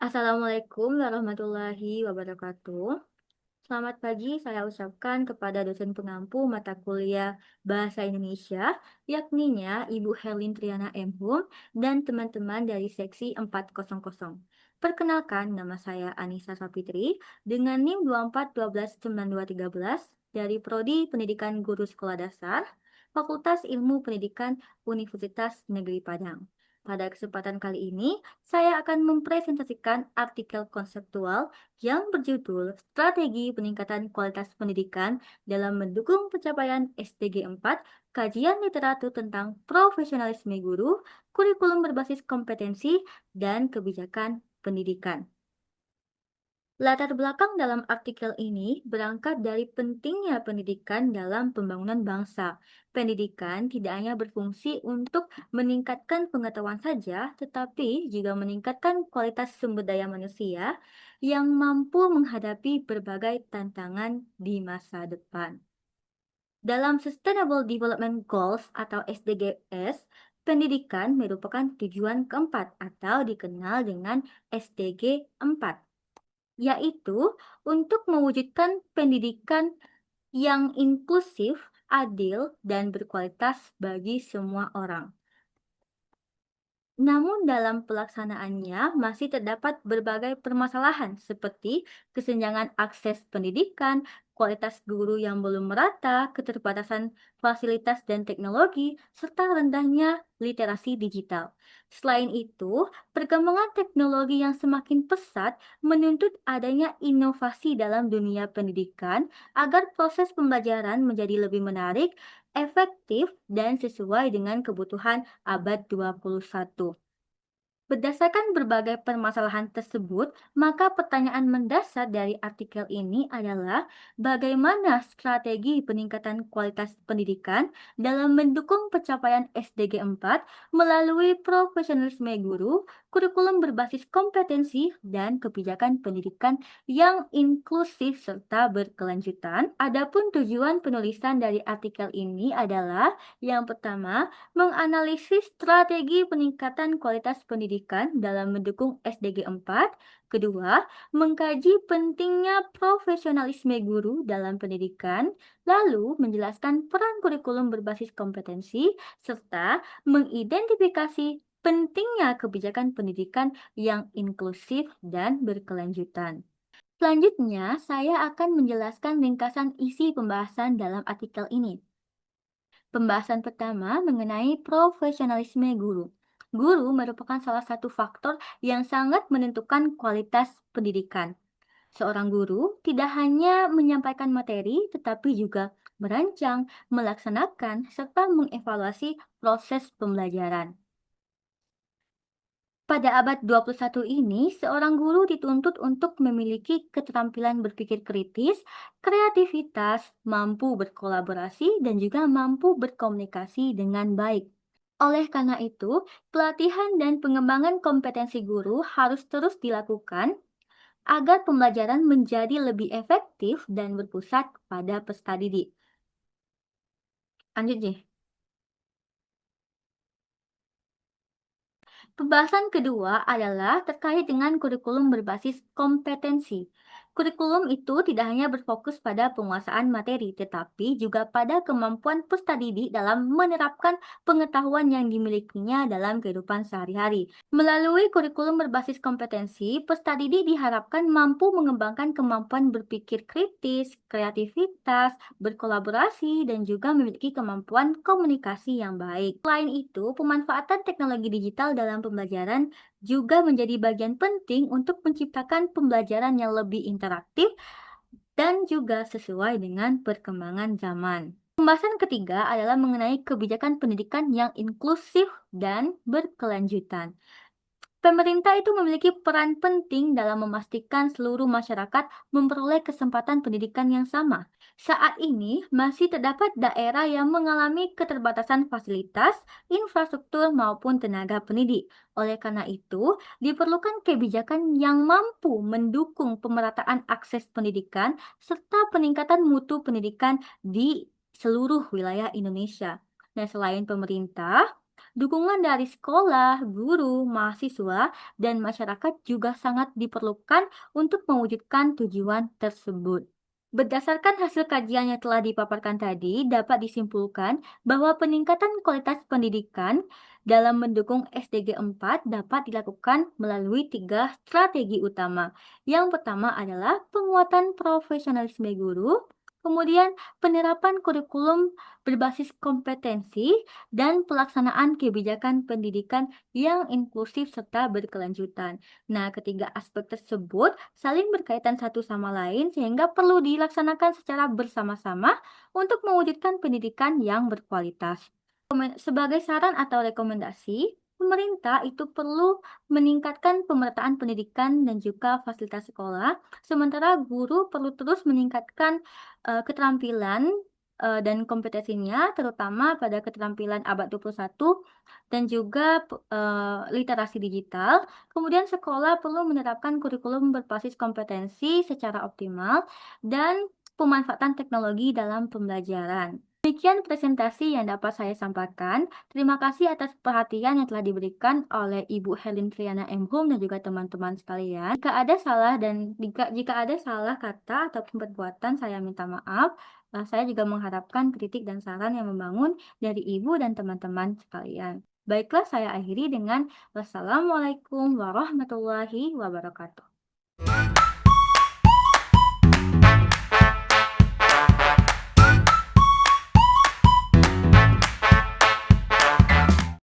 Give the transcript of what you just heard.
Assalamualaikum warahmatullahi wabarakatuh. Selamat pagi saya ucapkan kepada dosen pengampu mata kuliah Bahasa Indonesia, yakninya Ibu Herlin Triana M. Hum dan teman-teman dari seksi 400. Perkenalkan, nama saya Anissa Sapitri dengan NIM 241219213 dari Prodi Pendidikan Guru Sekolah Dasar, Fakultas Ilmu Pendidikan Universitas Negeri Padang. Pada kesempatan kali ini, saya akan mempresentasikan artikel konseptual yang berjudul Strategi Peningkatan Kualitas Pendidikan dalam Mendukung Pencapaian SDG 4, Kajian Literatur tentang Profesionalisme Guru, Kurikulum Berbasis Kompetensi, dan Kebijakan Pendidikan. Latar belakang dalam artikel ini berangkat dari pentingnya pendidikan dalam pembangunan bangsa. Pendidikan tidak hanya berfungsi untuk meningkatkan pengetahuan saja, tetapi juga meningkatkan kualitas sumber daya manusia yang mampu menghadapi berbagai tantangan di masa depan. Dalam Sustainable Development Goals atau SDGs, pendidikan merupakan tujuan keempat atau dikenal dengan SDG 4, yaitu untuk mewujudkan pendidikan yang inklusif, adil, dan berkualitas bagi semua orang. Namun dalam pelaksanaannya masih terdapat berbagai permasalahan seperti kesenjangan akses pendidikan, kualitas guru yang belum merata, keterbatasan fasilitas dan teknologi, serta rendahnya literasi digital. Selain itu, perkembangan teknologi yang semakin pesat menuntut adanya inovasi dalam dunia pendidikan agar proses pembelajaran menjadi lebih menarik, efektif, dan sesuai dengan kebutuhan abad 21. Berdasarkan berbagai permasalahan tersebut, maka pertanyaan mendasar dari artikel ini adalah bagaimana strategi peningkatan kualitas pendidikan dalam mendukung pencapaian SDG 4 melalui profesionalisme guru, kurikulum berbasis kompetensi, dan kebijakan pendidikan yang inklusif serta berkelanjutan. Adapun tujuan penulisan dari artikel ini adalah yang pertama, menganalisis strategi peningkatan kualitas pendidikan dalam mendukung SDG 4. Kedua, mengkaji pentingnya profesionalisme guru dalam pendidikan, lalu menjelaskan peran kurikulum berbasis kompetensi, serta mengidentifikasi pentingnya kebijakan pendidikan yang inklusif dan berkelanjutan. Selanjutnya, saya akan menjelaskan ringkasan isi pembahasan dalam artikel ini. Pembahasan pertama mengenai profesionalisme guru. Guru merupakan salah satu faktor yang sangat menentukan kualitas pendidikan. Seorang guru tidak hanya menyampaikan materi, tetapi juga merancang, melaksanakan, serta mengevaluasi proses pembelajaran. Pada abad 21 ini, seorang guru dituntut untuk memiliki keterampilan berpikir kritis, kreativitas, mampu berkolaborasi, dan juga mampu berkomunikasi dengan baik. Oleh karena itu, pelatihan dan pengembangan kompetensi guru harus terus dilakukan agar pembelajaran menjadi lebih efektif dan berpusat pada peserta didik. Lanjut nih. Pembahasan kedua adalah terkait dengan kurikulum berbasis kompetensi. Kurikulum itu tidak hanya berfokus pada penguasaan materi, tetapi juga pada kemampuan peserta didik dalam menerapkan pengetahuan yang dimilikinya dalam kehidupan sehari-hari. Melalui kurikulum berbasis kompetensi, peserta didik diharapkan mampu mengembangkan kemampuan berpikir kritis, kreativitas, berkolaborasi, dan juga memiliki kemampuan komunikasi yang baik. Selain itu, pemanfaatan teknologi digital dalam pembelajaran juga menjadi bagian penting untuk menciptakan pembelajaran yang lebih interaktif dan juga sesuai dengan perkembangan zaman. Pembahasan ketiga adalah mengenai kebijakan pendidikan yang inklusif dan berkelanjutan. Pemerintah itu memiliki peran penting dalam memastikan seluruh masyarakat memperoleh kesempatan pendidikan yang sama. Saat ini, masih terdapat daerah yang mengalami keterbatasan fasilitas, infrastruktur, maupun tenaga pendidik. Oleh karena itu, diperlukan kebijakan yang mampu mendukung pemerataan akses pendidikan serta peningkatan mutu pendidikan di seluruh wilayah Indonesia. Nah, selain pemerintah, Dukungan dari sekolah, guru, mahasiswa, dan masyarakat juga sangat diperlukan untuk mewujudkan tujuan tersebut. Berdasarkan hasil kajian yang telah dipaparkan tadi, dapat disimpulkan bahwa peningkatan kualitas pendidikan dalam mendukung SDG 4 dapat dilakukan melalui tiga strategi utama. Yang pertama adalah penguatan profesionalisme guru, kemudian penerapan kurikulum berbasis kompetensi, dan pelaksanaan kebijakan pendidikan yang inklusif serta berkelanjutan. Nah, ketiga aspek tersebut saling berkaitan satu sama lain sehingga perlu dilaksanakan secara bersama-sama untuk mewujudkan pendidikan yang berkualitas. Sebagai saran atau rekomendasi, pemerintah itu perlu meningkatkan pemerataan pendidikan dan juga fasilitas sekolah, sementara guru perlu terus meningkatkan keterampilan dan kompetensinya, terutama pada keterampilan abad 21 dan juga literasi digital. Kemudian sekolah perlu menerapkan kurikulum berbasis kompetensi secara optimal dan pemanfaatan teknologi dalam pembelajaran. Demikian presentasi yang dapat saya sampaikan. Terima kasih atas perhatian yang telah diberikan oleh Ibu Helin Triana M. Hum dan juga teman-teman sekalian. Jika ada salah kata ataupun perbuatan, saya minta maaf. Saya juga mengharapkan kritik dan saran yang membangun dari Ibu dan teman-teman sekalian. Baiklah, saya akhiri dengan wassalamualaikum warahmatullahi wabarakatuh.